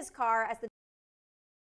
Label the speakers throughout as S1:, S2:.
S1: his car as the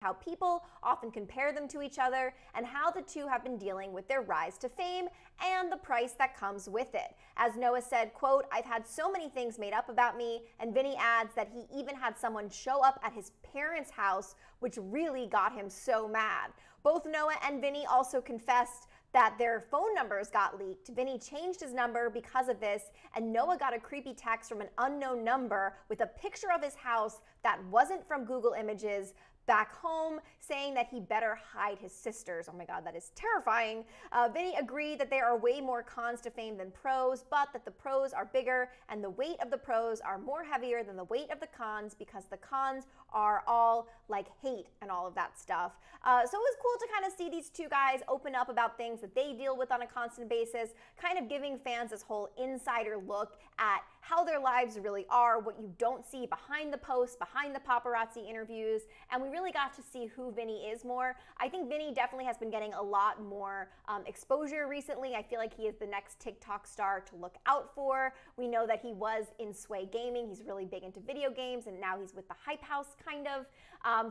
S1: how people often compare them to each other, and how the two have been dealing with their rise to fame and the price that comes with it. As Noah said, quote, "I've had so many things made up about me," and Vinnie adds that he even had someone show up at his parents' house, which really got him so mad. Both Noah and Vinnie also confessed that their phone numbers got leaked. Vinnie changed his number because of this, and Noah got a creepy text from an unknown number with a picture of his house that wasn't from Google Images back home, saying that he better hide his sisters. Oh my God, that is terrifying. Vinnie agreed that there are way more cons to fame than pros, but that the pros are bigger and the weight of the pros are more heavier than the weight of the cons, because the cons are all like hate and all of that stuff. So it was cool to kind of see these two guys open up about things that they deal with on a constant basis, kind of giving fans this whole insider look at how their lives really are, what you don't see behind the posts, behind the paparazzi interviews, and we really got to see who Vinnie is more. I think Vinnie definitely has been getting a lot more exposure recently. I feel like he is the next TikTok star to look out for. We know that he was in Sway Gaming. He's really big into video games, and now he's with the Hype House, kind of.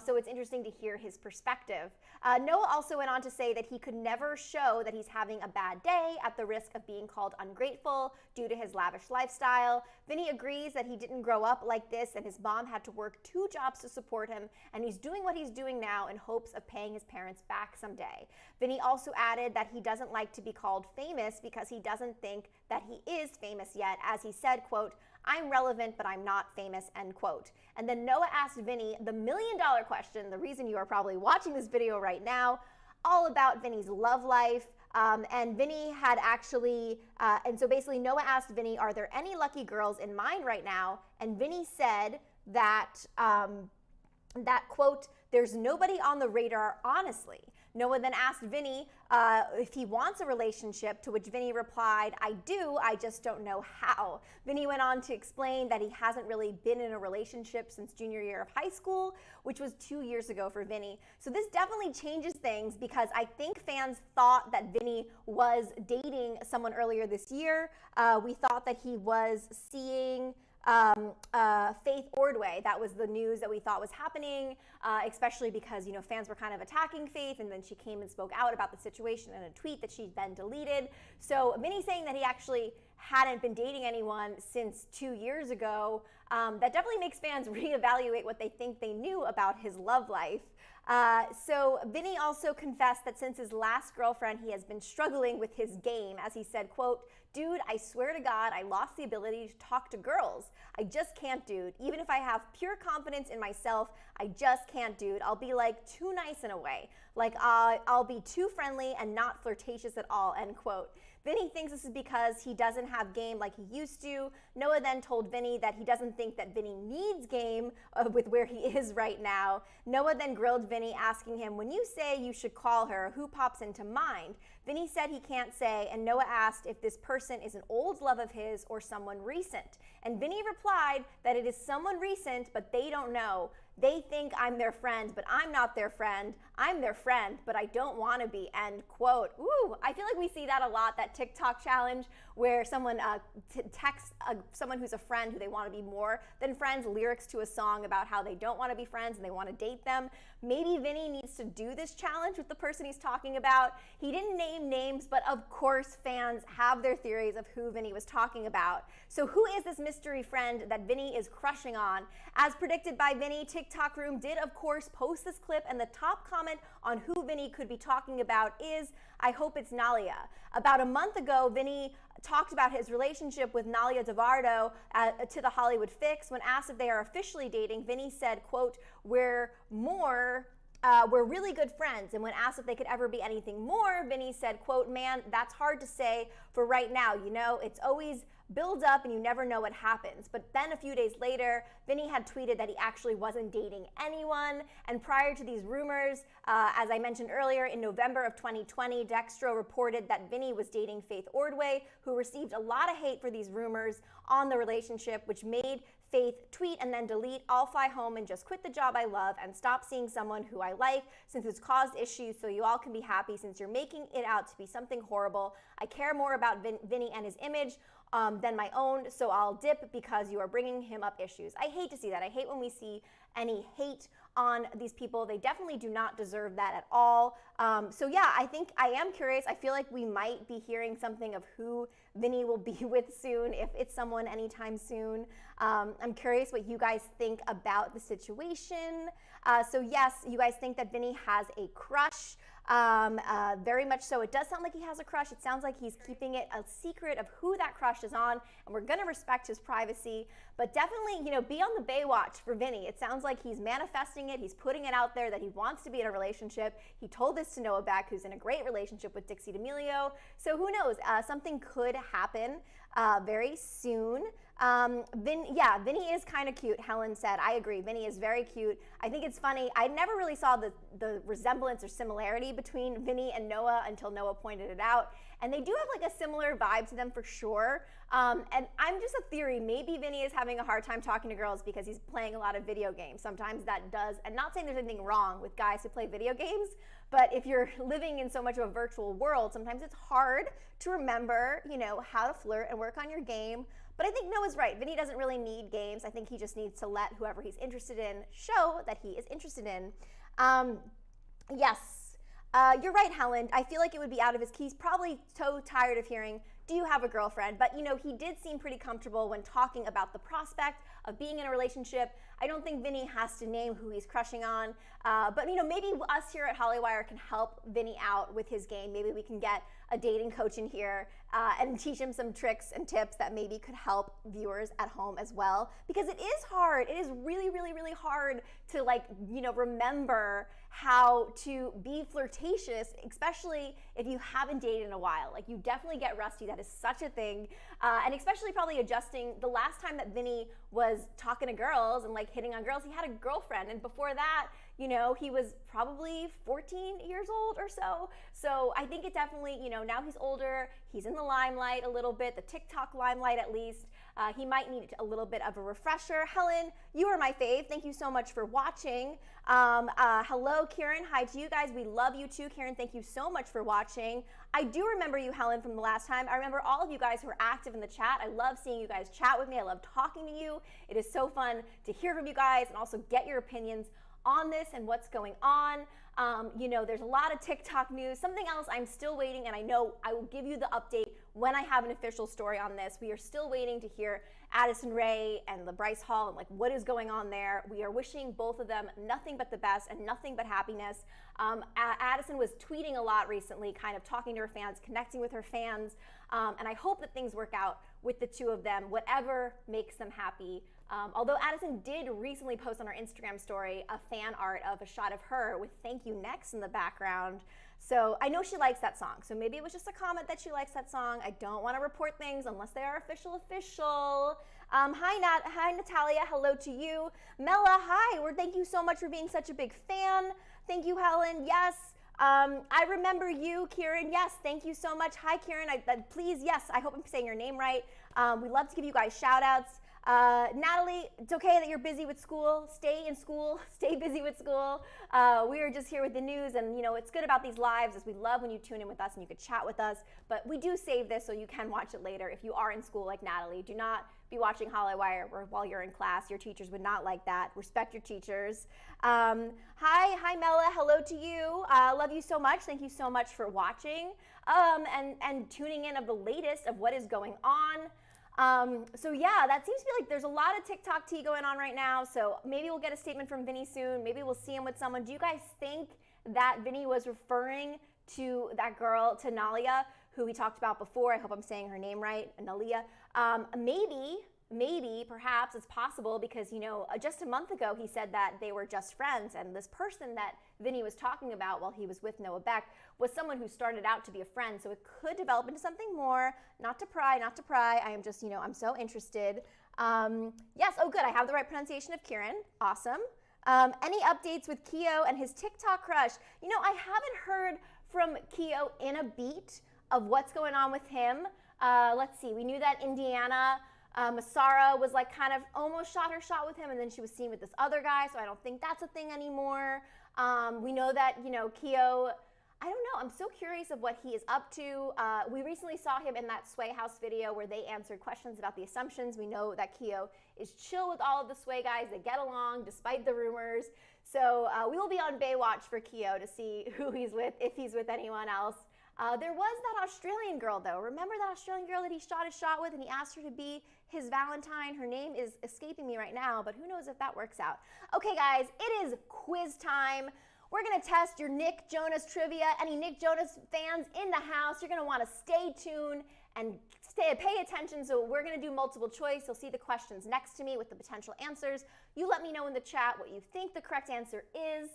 S1: So it's interesting to hear his perspective. Noah also went on to say that he could never show that he's having a bad day at the risk of being called ungrateful due to his lavish lifestyle. Vinnie agrees that he didn't grow up like this, and his mom had to work 2 jobs to support him, and he's doing what he's doing now in hopes of paying his parents back someday. Vinnie also added that he doesn't like to be called famous because he doesn't think that he is famous yet. As he said, quote, "I'm relevant, but I'm not famous," end quote. And then Noah asked Vinnie the million-dollar question, the reason you are probably watching this video right now, all about Vinnie's love life. And Vinnie had actually, and so basically Noah asked Vinnie, "Are there any lucky girls in mind right now?" And Vinnie said that, quote, "There's nobody on the radar, honestly." Noah then asked Vinnie if he wants a relationship, to which Vinnie replied, "I do, I just don't know how." Vinnie went on to explain that he hasn't really been in a relationship since junior year of high school, which was 2 years ago for Vinnie. So this definitely changes things, because I think fans thought that Vinnie was dating someone earlier this year. We thought that he was seeing Faith Ordway. That was the news that we thought was happening, especially because, you know, fans were kind of attacking Faith, and then she came and spoke out about the situation in a tweet that she then deleted. So Vinnie saying that he actually hadn't been dating anyone since 2 years ago, that definitely makes fans reevaluate what they think they knew about his love life. So Vinnie also confessed that since his last girlfriend, he has been struggling with his game. As he said, quote, "Dude, I swear to God, I lost the ability to talk to girls. I just can't, dude. Even if I have pure confidence in myself, I just can't, dude. I'll be like too nice in a way. Like I'll be too friendly and not flirtatious at all," end quote. Vinnie thinks this is because he doesn't have game like he used to. Noah then told Vinnie that he doesn't think that Vinnie needs game with where he is right now. Noah then grilled Vinnie, asking him, "When you say you should call her, who pops into mind?" Vinnie said he can't say, and Noah asked if this person is an old love of his or someone recent. And Vinnie replied that it is someone recent, but they don't know. They think I'm their friend, but I'm not their friend. I'm their friend, but I don't want to be, end quote. Ooh, I feel like we see that a lot, that TikTok challenge where someone texts someone who's a friend who they want to be more than friends, lyrics to a song about how they don't want to be friends and they want to date them. Maybe Vinnie needs to do this challenge with the person he's talking about. He didn't name names, but of course fans have their theories of who Vinnie was talking about. So who is this mystery friend that Vinnie is crushing on? As predicted by Vinnie, TikTok Room did of course post this clip, and the top comment on who Vinnie could be talking about is, "I hope it's Nalia." About a month ago, Vinnie talked about his relationship with Nalia DeVardo to the Hollywood Fix. When asked if they are officially dating, Vinnie said, quote, we're really good friends. And when asked if they could ever be anything more, Vinnie said, quote, "Man, that's hard to say for right now. You know, it's always builds up and you never know what happens." But then a few days later, Vinnie had tweeted that he actually wasn't dating anyone. And prior to these rumors, as I mentioned earlier, in November of 2020, Dextro reported that Vinnie was dating Faith Ordway, who received a lot of hate for these rumors on the relationship, which made Faith tweet and then delete, "I'll fly home and just quit the job I love and stop seeing someone who I like since it's caused issues, so you all can be happy since you're making it out to be something horrible. I care more about Vinnie and his image than my own, so I'll dip because you are bringing him up issues." I hate to see that. I hate when we see any hate on these people. They definitely do not deserve that at all. So yeah, I think I am curious. I feel like we might be hearing something of who Vinnie will be with soon, if it's someone anytime soon. I'm curious what you guys think about the situation. So yes, you guys think that Vinnie has a crush. Very much so. It does sound like he has a crush. It sounds like he's keeping it a secret of who that crush is on, and we're gonna respect his privacy. But definitely, be on the Baywatch for Vinnie. It sounds like he's manifesting it. He's putting it out there that he wants to be in a relationship. He told this to Noah Beck, who's in a great relationship with Dixie D'Amelio. So who knows? Something could happen very soon. Vinnie is kind of cute, Helen said. I agree. Vinnie is very cute. I think it's funny. I never really saw the resemblance or similarity between Vinnie and Noah until Noah pointed it out. And they do have like a similar vibe to them for sure. And I'm just a theory. Maybe Vinnie is having a hard time talking to girls because he's playing a lot of video games. Sometimes that does, and not saying there's anything wrong with guys who play video games, but if you're living in so much of a virtual world, sometimes it's hard to remember, how to flirt and work on your game. But I think Noah's right. Vinnie doesn't really need games. I think he just needs to let whoever he's interested in show that he is interested in. Yes, you're right, Helen. I feel like it would be out of his keys. Probably so tired of hearing, do you have a girlfriend? But, he did seem pretty comfortable when talking about the prospect of being in a relationship. I don't think Vinnie has to name who he's crushing on. But, maybe us here at Hollywire can help Vinnie out with his game. Maybe we can get a dating coach in here and teach him some tricks and tips that maybe could help viewers at home as well. Because it is hard. It is really, really, really hard to remember how to be flirtatious, especially if you haven't dated in a while. Like, you definitely get rusty. That is such a thing. And especially probably adjusting. The last time that Vinnie was talking to girls and hitting on girls, he had a girlfriend. And before that, he was probably 14 years old or so. So I think it definitely, now he's older, he's in the limelight a little bit, the TikTok limelight at least. He might need a little bit of a refresher. Helen, you are my fave. Thank you so much for watching. Hello, Kieran. Hi to you guys. We love you too. Kieran, thank you so much for watching. I do remember you, Helen, from the last time. I remember all of you guys who are active in the chat. I love seeing you guys chat with me. I love talking to you. It is so fun to hear from you guys and also get your opinions on this and what's going on. There's a lot of TikTok news. Something else I'm still waiting, and I know I will give you the update when I have an official story on this. We are still waiting to hear Addison Rae and the Bryce Hall and what is going on there. We are wishing both of them nothing but the best and nothing but happiness. Addison was tweeting a lot recently, kind of talking to her fans, connecting with her fans, and I hope that things work out with the two of them, whatever makes them happy. Although Addison did recently post on her Instagram story a fan art of a shot of her with "Thank You Next" in the background. So I know she likes that song. So maybe it was just a comment that she likes that song. I don't want to report things unless they are official. Hi Natalia, hello to you. Mela, hi. Thank you so much for being such a big fan. Thank you, Helen. Yes. I remember you, Kieran. Yes, thank you so much. Hi, Kieran. Please, yes, I hope I'm saying your name right. We love to give you guys shout outs. Natalie, it's okay that you're busy with school. Stay in school. Stay busy with school. We are just here with the news, and it's good about these lives is we love when you tune in with us and you could chat with us. But we do save this so you can watch it later if you are in school like Natalie. Do not be watching Hollywire while you're in class. Your teachers would not like that. Respect your teachers. Hi Mela. Hello to you. Love you so much. Thank you so much for watching and tuning in of the latest of what is going on. So yeah, that seems to be there's a lot of TikTok tea going on right now. So maybe we'll get a statement from Vinnie soon. Maybe we'll see him with someone. Do you guys think that Vinnie was referring to that girl, to Nalia, who we talked about before? I hope I'm saying her name right, Nalia. Maybe, perhaps it's possible because, just a month ago he said that they were just friends, and this person that Vinnie was talking about while he was with Noah Beck was someone who started out to be a friend, so it could develop into something more. Not to pry. I am just, I'm so interested. Yes, oh good, I have the right pronunciation of Kieran. Awesome. Any updates with Keo and his TikTok crush? I haven't heard from Keo in a beat of what's going on with him. Let's see, we knew that Indiana Masara was kind of almost shot her shot with him, and then she was seen with this other guy, so I don't think that's a thing anymore. We know that, Keo I don't know. I'm so curious of what he is up to. We recently saw him in that Sway House video where they answered questions about the assumptions. We know that Keo is chill with all of the Sway guys. They get along despite the rumors. So we will be on Baywatch for Keo to see who he's with, if he's with anyone else. There was that Australian girl, though. Remember that Australian girl that he shot his shot with and he asked her to be his Valentine? Her name is escaping me right now, but who knows if that works out. Okay, guys, it is quiz time. We're going to test your Nick Jonas trivia. Any Nick Jonas fans in the house, you're going to want to stay tuned and pay attention. So we're going to do multiple choice. You'll see the questions next to me with the potential answers. You let me know in the chat what you think the correct answer is.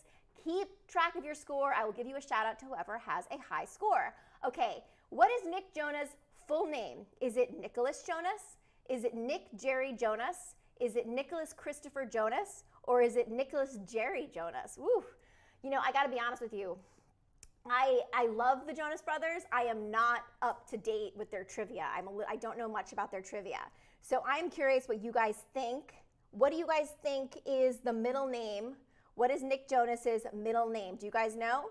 S1: Keep track of your score. I will give you a shout out to whoever has a high score. Okay, what is Nick Jonas' full name? Is it Nicholas Jonas? Is it Nick Jerry Jonas? Is it Nicholas Christopher Jonas? Or is it Nicholas Jerry Jonas? Woo! You know, I got to be honest with you. I love the Jonas Brothers. I am not up to date with their trivia. I don't know much about their trivia. So I'm curious what you guys think. What do you guys think is the middle name? What is Nick Jonas's middle name? Do you guys know?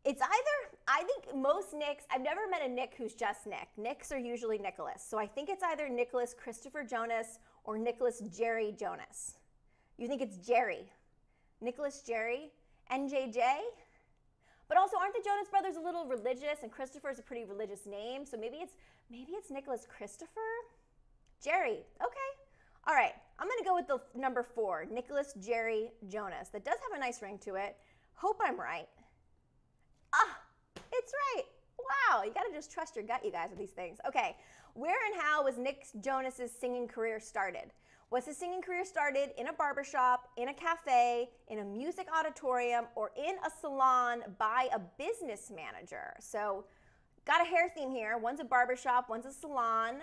S1: It's either, I think most Nicks, I've never met a Nick who's just Nick. Nicks are usually Nicholas. So I think it's either Nicholas Christopher Jonas or Nicholas Jerry Jonas. You think it's Jerry? Nicholas Jerry? NJJ? But also, aren't the Jonas Brothers a little religious, and Christopher's a pretty religious name, so maybe it's Nicholas Christopher? Jerry, okay. All right, I'm gonna go with the number 4, Nicholas Jerry Jonas. That does have a nice ring to it. Hope I'm right. Ah, it's right. Wow, you gotta just trust your gut, you guys, with these things. Okay, where and how was Nick Jonas's singing career started? Was his singing career started in a barbershop, in a cafe, in a music auditorium, or in a salon by a business manager? So, got a hair theme here. One's a barbershop, one's a salon.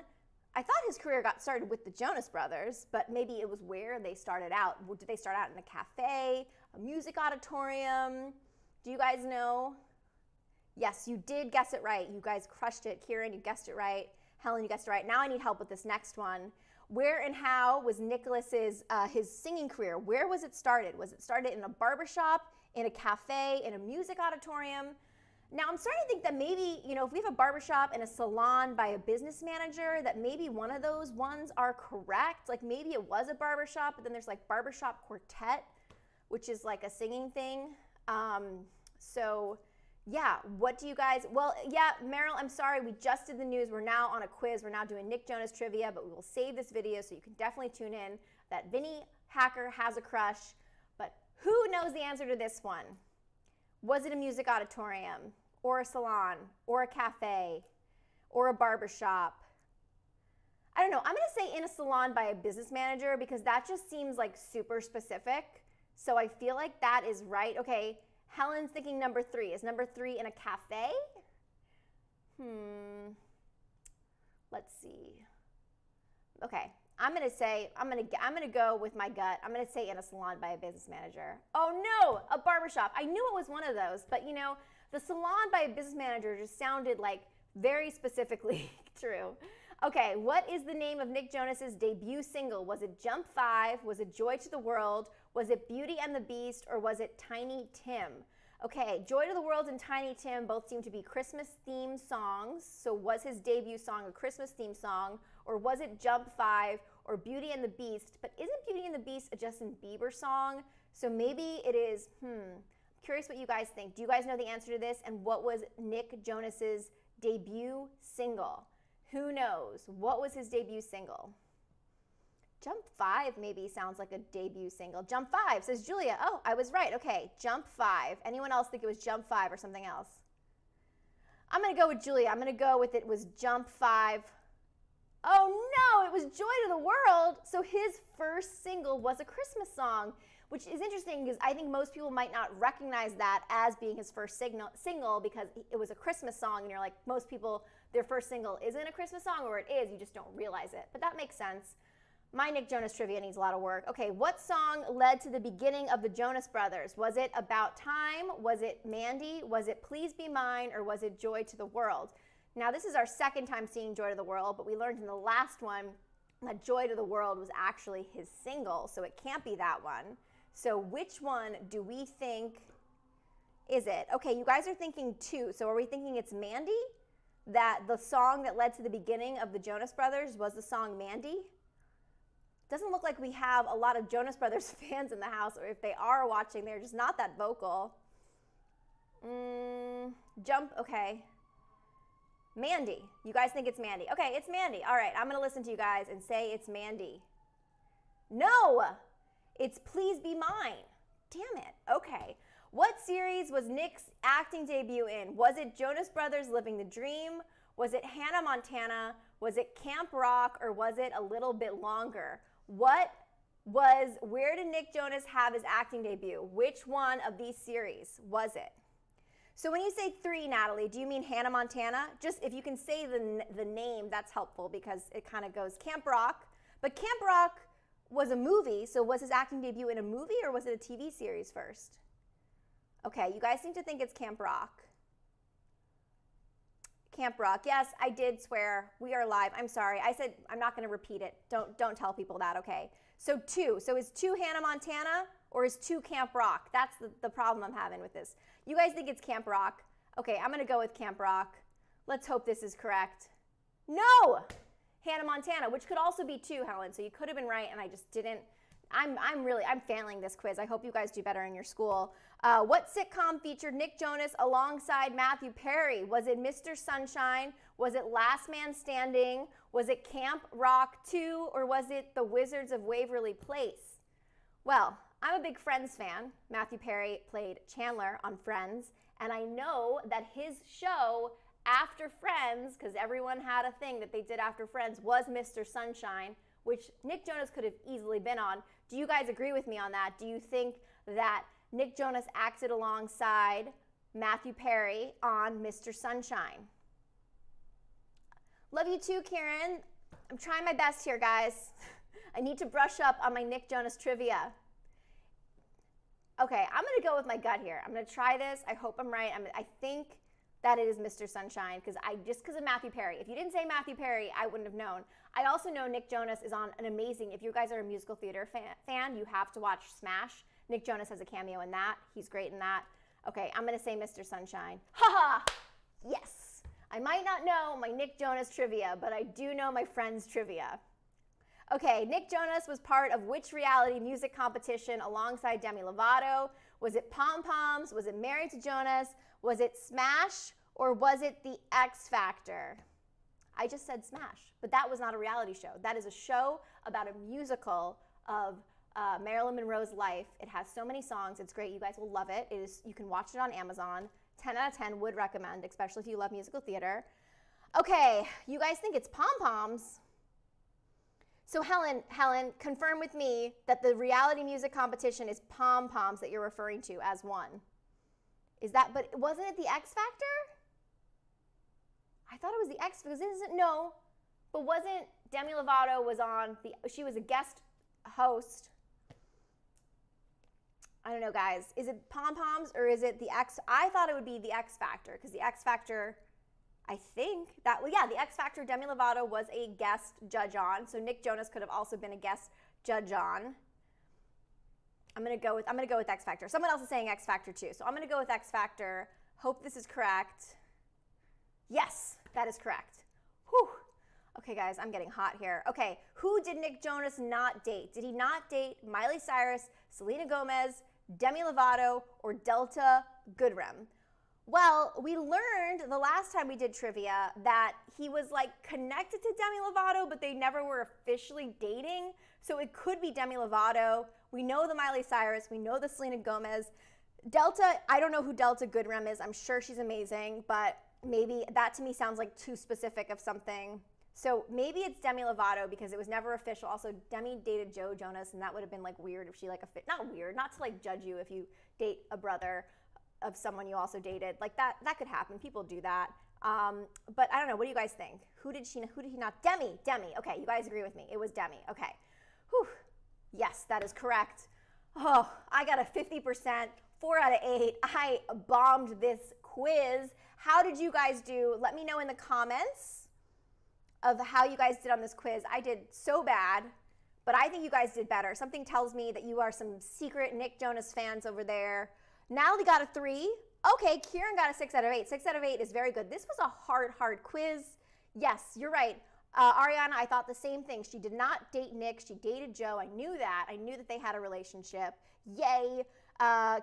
S1: I thought his career got started with the Jonas Brothers, but maybe it was where they started out. Did they start out in a cafe, a music auditorium? Do you guys know? Yes, you did guess it right. You guys crushed it. Kieran, you guessed it right. Helen, you guessed it right. Now I need help with this next one. Where and how was Nicholas's his singing career? Where was it started? Was it started in a barbershop, in a cafe, in a music auditorium? Now I'm starting to think that maybe, you know, if we have a barbershop and a salon by a business manager, that maybe one of those ones are correct. Like maybe it was a barbershop, but then there's like barbershop quartet, which is like a singing thing. So yeah, what do you guys, well, yeah, Meryl, I'm sorry, we just did the news. We're now on a quiz. We're now doing Nick Jonas trivia, but we will save this video so you can definitely tune in that Vinnie Hacker has a crush. But who knows the answer to this one? Was it a music auditorium, or a salon, or a cafe, or a barbershop? I don't know. I'm going to say in a salon by a business manager because that just seems like super specific. So I feel like that is right. Okay. Helen's thinking number 3. Is number 3 in a cafe? Let's see. Okay, I'm gonna go with my gut. I'm gonna say in a salon by a business manager. Oh no, a barbershop. I knew it was one of those, but you know, the salon by a business manager just sounded like very specifically true. Okay, what is the name of Nick Jonas's debut single? Was it Jump 5? Was it Joy to the World? Was it Beauty and the Beast? Or was it Tiny Tim? Okay, Joy to the World and Tiny Tim both seem to be Christmas-themed songs. So was his debut song a Christmas-themed song? Or was it Jump 5 or Beauty and the Beast? But isn't Beauty and the Beast a Justin Bieber song? So maybe it is, curious what you guys think. Do you guys know the answer to this? And what was Nick Jonas's debut single? Who knows? What was his debut single? Jump 5 maybe sounds like a debut single. Jump 5, says Julia. Oh, I was right. Okay, Jump 5. Anyone else think it was Jump 5 or something else? I'm going to go with Julia. I'm going to go with it was Jump 5. Oh no, it was Joy to the World. So his first single was a Christmas song, which is interesting because I think most people might not recognize that as being his first single because it was a Christmas song and you're like, most people, their first single isn't a Christmas song, or it is, you just don't realize it. But that makes sense. My Nick Jonas trivia needs a lot of work. Okay, what song led to the beginning of the Jonas Brothers? Was it About Time? Was it Mandy? Was it Please Be Mine? Or was it Joy to the World? Now, this is our second time seeing Joy to the World, but we learned in the last one that Joy to the World was actually his single, so it can't be that one. So which one do we think is it? Okay, you guys are thinking 2. So are we thinking it's Mandy? That the song that led to the beginning of the Jonas Brothers was the song Mandy? Doesn't look like we have a lot of Jonas Brothers fans in the house, or if they are watching, they're just not that vocal. Okay. Mandy. You guys think it's Mandy. Okay, it's Mandy. All right, I'm going to listen to you guys and say it's Mandy. No! It's Please Be Mine. Damn it. Okay. What series was Nick's acting debut in? Was it Jonas Brothers Living the Dream? Was it Hannah Montana? Was it Camp Rock? Or was it A Little Bit Longer? Where did Nick Jonas have his acting debut? Which one of these series was it? So when you say 3, Natalie, do you mean Hannah Montana? Just if you can say the name, that's helpful because it kind of goes Camp Rock. But Camp Rock was a movie, so was his acting debut in a movie or was it a TV series first? Okay, you guys seem to think it's Camp Rock. Camp Rock. Yes, I did swear. We are live. I'm sorry. I said I'm not going to repeat it. Don't tell people that, okay? So 2. So is 2 Hannah Montana or is 2 Camp Rock? That's the problem I'm having with this. You guys think it's Camp Rock. Okay, I'm going to go with Camp Rock. Let's hope this is correct. No! Hannah Montana, which could also be 2, Helen. So you could have been right, and I just didn't. I'm failing this quiz. I hope you guys do better in your school. What sitcom featured Nick Jonas alongside Matthew Perry? Was it Mr. Sunshine? Was it Last Man Standing? Was it Camp Rock 2? Or was it The Wizards of Waverly Place? Well, I'm a big Friends fan. Matthew Perry played Chandler on Friends, and I know that his show after Friends, because everyone had a thing that they did after Friends, was Mr. Sunshine, which Nick Jonas could have easily been on. Do you guys agree with me on that? Do you think that Nick Jonas acted alongside Matthew Perry on Mr. Sunshine? Love you too, Karen. I'm trying my best here, guys. I need to brush up on my Nick Jonas trivia. Okay, I'm going to go with my gut here. I'm going to try this. I hope I'm right. I think that it is Mr. Sunshine just because of Matthew Perry. If you didn't say Matthew Perry, I wouldn't have known. I also know Nick Jonas is on an amazing, if you guys are a musical theater fan, you have to watch Smash. Nick Jonas has a cameo in that. He's great in that. Okay, I'm going to say Mr. Sunshine. Ha! Yes! I might not know my Nick Jonas trivia, but I do know my Friends trivia. Okay, Nick Jonas was part of which reality music competition alongside Demi Lovato? Was it Pom Poms? Was it Married to Jonas? Was it Smash? Or was it The X Factor? I just said Smash, but that was not a reality show. That is a show about a musical of Marilyn Monroe's life. It has so many songs. It's great. You guys will love it. You can watch it on Amazon. 10 out of 10 would recommend, especially if you love musical theater. Okay, you guys think it's Pom Poms. So Helen, confirm with me that the reality music competition is Pom Poms that you're referring to as one. But wasn't it the X Factor? I thought it was the X because but wasn't Demi Lovato she was a guest host. I don't know, guys. Is it Pom Poms or is it the X? I thought it would be the X Factor because the X Factor, I think the X Factor Demi Lovato was a guest judge on, so Nick Jonas could have also been a guest judge on. I'm gonna go with X Factor. Someone else is saying X Factor too, so I'm gonna go with X Factor. Hope this is correct. Yes, that is correct. Whew. Okay, guys, I'm getting hot here. Okay, who did Nick Jonas not date? Did he not date Miley Cyrus, Selena Gomez, Demi Lovato, or Delta Goodrem? Well, we learned the last time we did trivia that he was connected to Demi Lovato, but they never were officially dating. So it could be Demi Lovato. We know the Miley Cyrus. We know the Selena Gomez. Delta, I don't know who Delta Goodrem is. I'm sure she's amazing, but maybe that to me sounds like too specific of something. So maybe it's Demi Lovato because it was never official. Also, Demi dated Joe Jonas, and that would have been weird if she not weird, not to judge you if you date a brother of someone you also dated. That could happen. People do that. But I don't know. What do you guys think? Who did he not? Demi. Okay, you guys agree with me. It was Demi. Okay. Whew. Yes, that is correct. Oh, I got a 50%, 4 out of 8. I bombed this quiz. How did you guys do? Let me know in the comments of how you guys did on this quiz. I did so bad, but I think you guys did better. Something tells me that you are some secret Nick Jonas fans over there. Natalie got a 3. Okay, Kieran got a 6 out of 8. 6 out of 8 is very good. This was a hard quiz. Yes, you're right. Ariana, I thought the same thing. She did not date Nick. She dated Joe. I knew that. I knew that they had a relationship. Yay.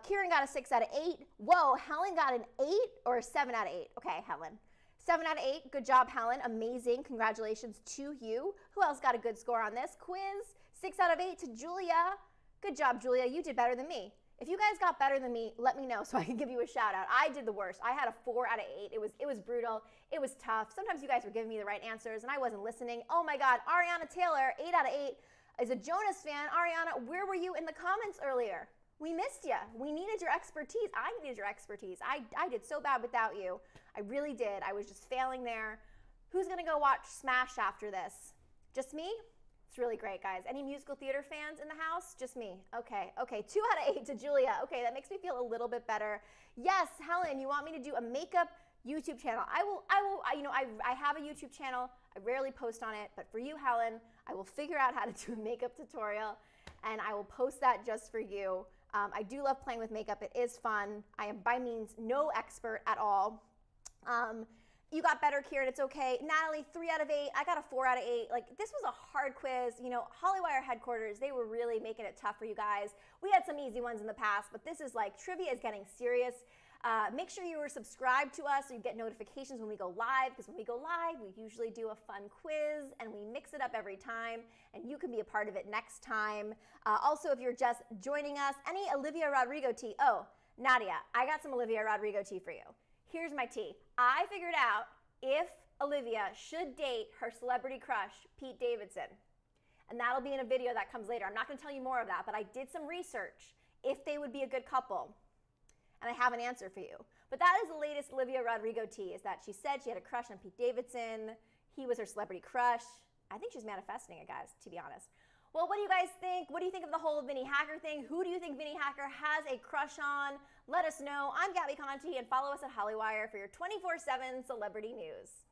S1: Kieran got a 6 out of 8. Whoa, Helen got an 8 or a 7 out of 8? Okay, Helen. 7 out of 8. Good job, Helen. Amazing. Congratulations to you. Who else got a good score on this quiz? 6 out of 8 to Julia. Good job, Julia. You did better than me. If you guys got better than me, let me know so I can give you a shout out. I did the worst. I had a 4 out of 8. It was brutal. It was tough. Sometimes you guys were giving me the right answers and I wasn't listening. Oh my God, Ariana Taylor, 8 out of 8, is a Jonas fan. Ariana, where were you in the comments earlier? We missed you. We needed your expertise. I needed your expertise. I did so bad without you. I really did. I was just failing there. Who's gonna go watch Smash after this? Just me? It's really great, guys. Any musical theater fans in the house? Just me. Okay. 2 out of 8 to Julia. Okay, that makes me feel a little bit better. Yes, Helen, you want me to do a makeup YouTube channel? I have a YouTube channel. I rarely post on it, but for you, Helen, I will figure out how to do a makeup tutorial and I will post that just for you. I do love playing with makeup. It is fun. I am by means no expert at all. You got better, Kieran, it's okay. Natalie, 3 out of 8. I got a 4 out of 8. Like, this was a hard quiz. You know, Hollywire headquarters, they were really making it tough for you guys. We had some easy ones in the past, but this is like, trivia is getting serious. Make sure you are subscribed to us so you get notifications when we go live, because when we go live, we usually do a fun quiz and we mix it up every time, and you can be a part of it next time. Also, if you're just joining us, any Olivia Rodrigo tea? Oh, Nadia, I got some Olivia Rodrigo tea for you. Here's my tea. I figured out if Olivia should date her celebrity crush, Pete Davidson. And that'll be in a video that comes later. I'm not gonna tell you more of that, but I did some research if they would be a good couple. And I have an answer for you. But that is the latest Olivia Rodrigo tea, is that she said she had a crush on Pete Davidson. He was her celebrity crush. I think she's manifesting it, guys, to be honest. Well, what do you guys think? What do you think of the whole Vinnie Hacker thing? Who do you think Vinnie Hacker has a crush on? Let us know. I'm Gabby Conti, and follow us at Hollywire for your 24/7 celebrity news.